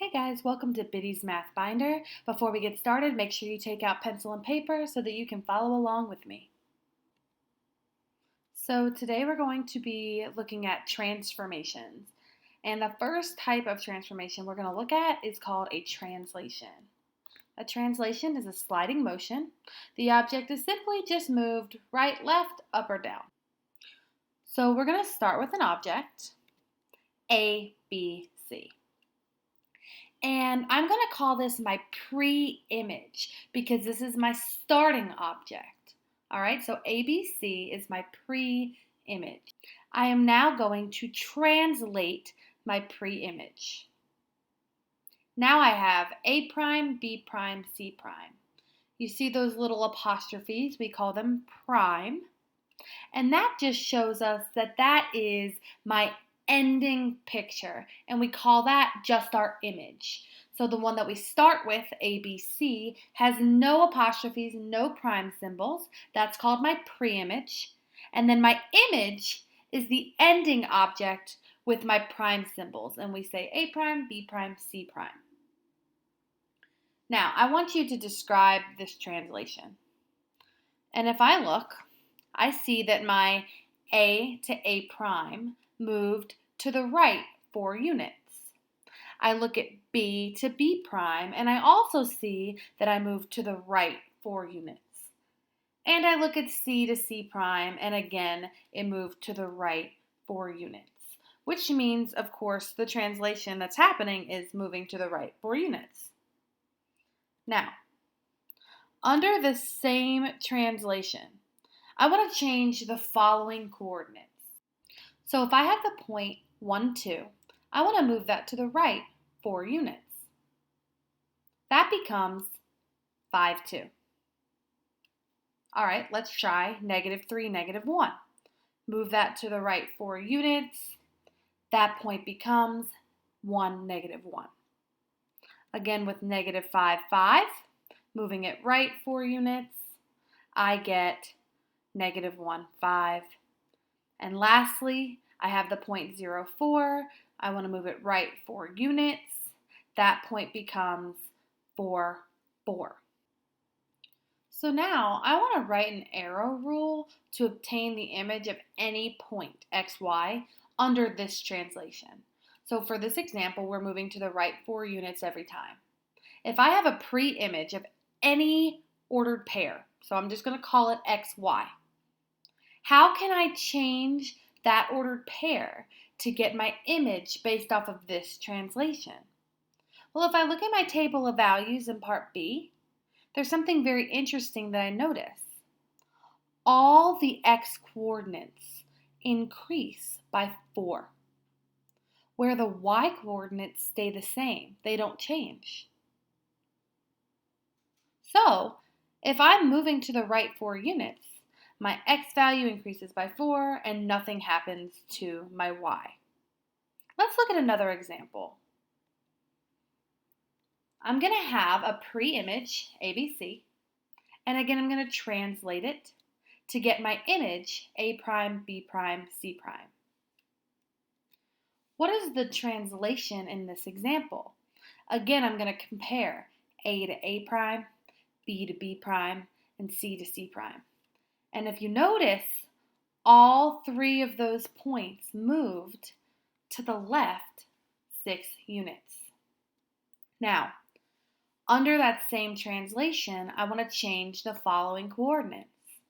Hey guys, welcome to Biddy's Math Binder. Before we get started, make sure you take out pencil and paper so that you can follow along with me. So today we're going to be looking at transformations. And the first type of transformation we're going to look at is called a translation. A translation is a sliding motion. The object is simply just moved right, left, up, or down. So we're going to start with an object, A, B, C. And I'm going to call this my pre-image because this is my starting object. All right, so ABC is my pre-image. I am now going to translate my pre-image. Now I have A prime, B prime, C prime. You see those little apostrophes, we call them prime. And that just shows us that that is my ending picture, and we call that just our image. So the one that we start with, ABC, has no apostrophes, no prime symbols. That's called my pre-image. And then my image is the ending object with my prime symbols, and we say A prime, B prime, C prime. Now, I want you to describe this translation. And if I look, I see that my A to A prime moved to the right 4 units. I look at B to B prime, and I also see that I moved to the right 4 units. And I look at C to C prime, and again, it moved to the right 4 units, which means, of course, the translation that's happening is moving to the right 4 units. Now, under the same translation, I want to change the following coordinates. So if I have the point 1, 2, I want to move that to the right 4 units. That becomes 5, 2. All right, let's try -3, -1. Move that to the right 4 units. That point becomes 1, -1. Again with -5, 5, moving it right 4 units, I get -1, 5. And lastly, I have the point 0, 4. I want to move it right 4 units. That point becomes 4, 4. So now I want to write an arrow rule to obtain the image of any point, x, y, under this translation. So for this example, we're moving to the right 4 units every time. If I have a pre-image of any ordered pair, so I'm just going to call it x, y, how can I change that ordered pair to get my image based off of this translation? Well, if I look at my table of values in part B, there's something very interesting that I notice. All the x coordinates increase by 4, where the y coordinates stay the same. They don't change. So, if I'm moving to the right 4 units, my x value increases by 4 and nothing happens to my y. Let's look at another example. I'm going to have a pre-image, ABC, and again I'm going to translate it to get my image, A prime, B prime, C prime. What is the translation in this example? Again, I'm going to compare A to A prime, B to B prime, and C to C prime. And if you notice, all 3 of those points moved to the left 6 units. Now, under that same translation, I want to change the following coordinates.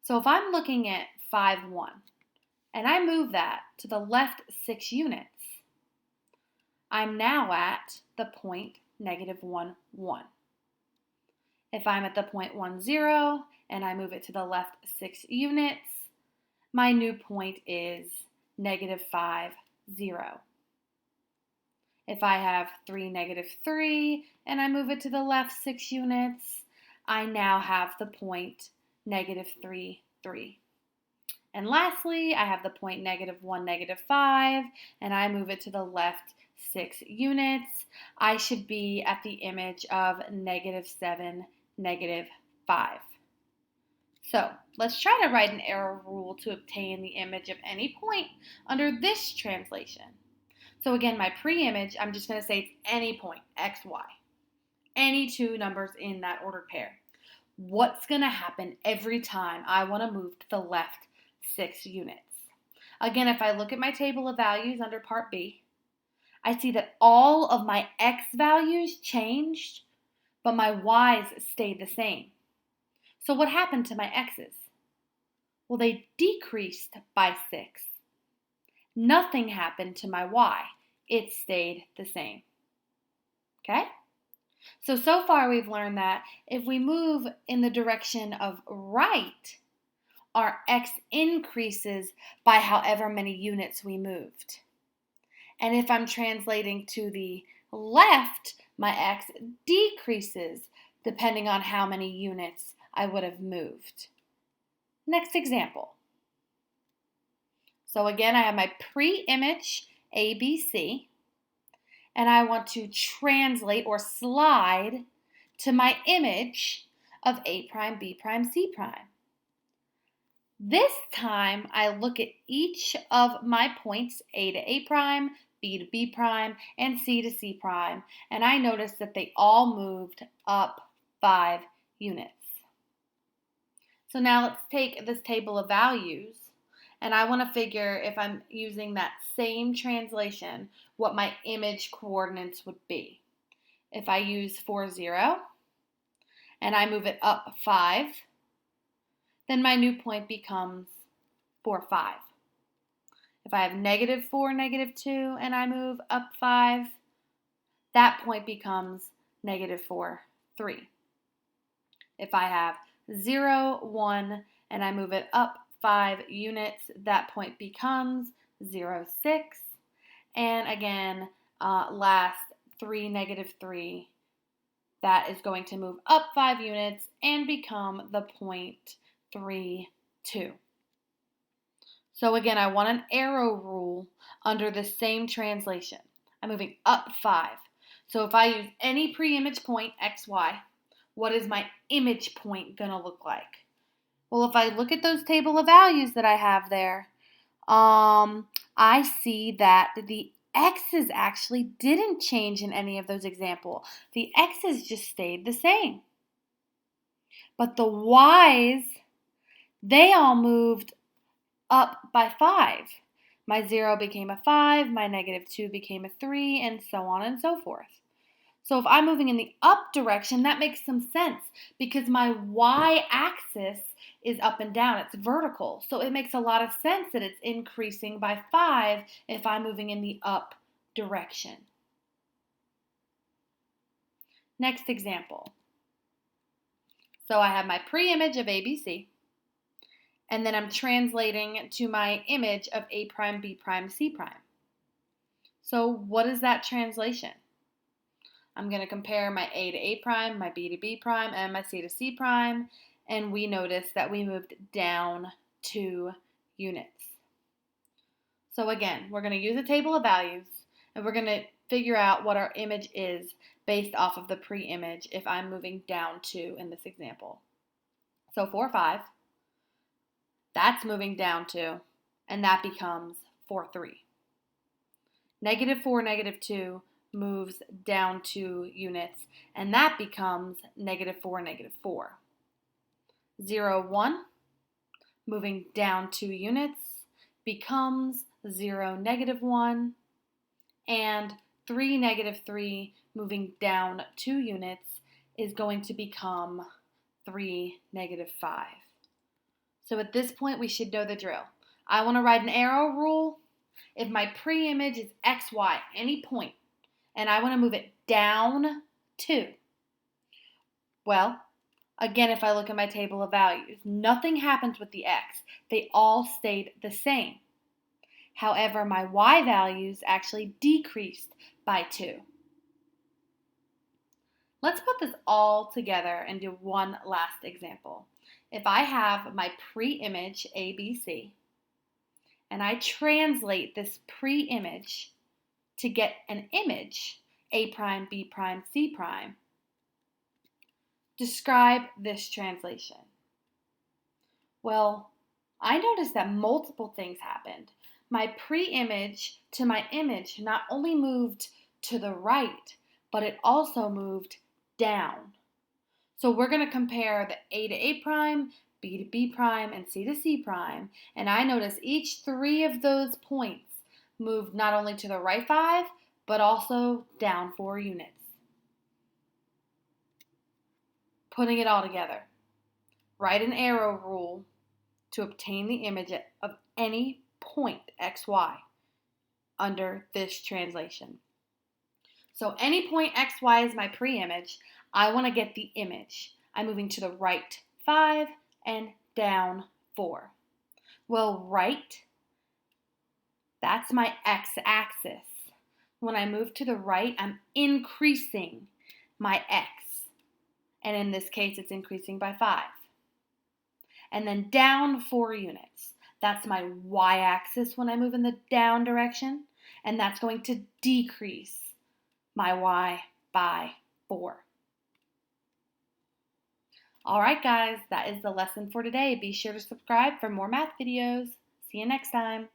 So if I'm looking at 5, 1, and I move that to the left 6 units, I'm now at the point -1, 1. If I'm at the point 1, 0, and I move it to the left 6 units, my new point is -5, 0. If I have 3, -3, and I move it to the left 6 units, I now have the point -3, 3. And lastly, I have the point -1, -5, and I move it to the left 6 units. I should be at the image of -7, -5. So let's try to write an arrow rule to obtain the image of any point under this translation. So again, my pre-image, I'm just going to say it's any point, x, y. Any two numbers in that ordered pair. What's going to happen every time I want to move to the left 6 units? Again, if I look at my table of values under part B, I see that all of my x values changed, but my y's stayed the same. So what happened to my x's? Well, they decreased by 6. Nothing happened to my y. It stayed the same. Okay? So far we've learned that if we move in the direction of right, our x increases by however many units we moved. And if I'm translating to the left, my x decreases depending on how many units I would have moved. Next example. So again, I have my pre-image ABC, and I want to translate or slide to my image of A prime, B prime, C prime. This time, I look at each of my points, A to A prime, B to B prime, and C to C prime, and I notice that they all moved up 5 units. So now let's take this table of values, and I want to figure if I'm using that same translation, what my image coordinates would be. If I use 4, 0, and I move it up 5, then my new point becomes 4, 5. If I have -4, -2, and I move up 5, that point becomes -4, 3. If I have 0, 1, and I move it up 5 units, that point becomes 0, 6. And again, last 3, -3, that is going to move up 5 units and become the point 3, 2. So again, I want an arrow rule under the same translation. I'm moving up 5. So if I use any pre-image point, x, y, what is my image point going to look like? Well, if I look at those table of values that I have there, I see that the x's actually didn't change in any of those examples. The x's just stayed the same. But the y's, they all moved up by 5. My 0 became a 5, my -2 became a 3, and so on and so forth. So if I'm moving in the up direction, that makes some sense because my y-axis is up and down. It's vertical. So it makes a lot of sense that it's increasing by 5 if I'm moving in the up direction. Next example. So I have my pre-image of ABC, and then I'm translating to my image of A prime, B prime, C prime. So what is that translation? I'm going to compare my A to A prime, my B to B prime, and my C to C prime, and we notice that we moved down 2 units. So again, we're going to use a table of values, and we're going to figure out what our image is based off of the pre-image if I'm moving down 2 in this example. So 4, 5, that's moving down 2, and that becomes 4, 3. -4, -2 moves down 2 units, and that becomes -4, -4. 0, 1, moving down 2 units, becomes 0, -1, and 3, -3, moving down 2 units, is going to become 3, -5. So at this point, we should know the drill. I want to write an arrow rule. If my pre-image is x, y, any point, and I want to move it down 2. Well, again, if I look at my table of values, nothing happens with the x. They all stayed the same. However, my y values actually decreased by 2. Let's put this all together and do one last example. If I have my pre-image ABC, and I translate this pre-image to get an image, A prime, B prime, C prime, describe this translation. Well, I noticed that multiple things happened. my pre-image to my image not only moved to the right, but it also moved down. So we're going to compare the A to A prime, B to B prime, and C to C prime. And I notice each 3 of those points moved not only to the right 5, but also down 4 units. Putting it all together. Write an arrow rule to obtain the image of any point xy under this translation. So any point xy is my pre-image. I want to get the image. I'm moving to the right 5 and down 4. Well, right, that's my x-axis. When I move to the right, I'm increasing my x. And in this case, it's increasing by 5. And then down 4 units. That's my y-axis when I move in the down direction. And that's going to decrease my y by 4. All right, guys, that is the lesson for today. Be sure to subscribe for more math videos. See you next time.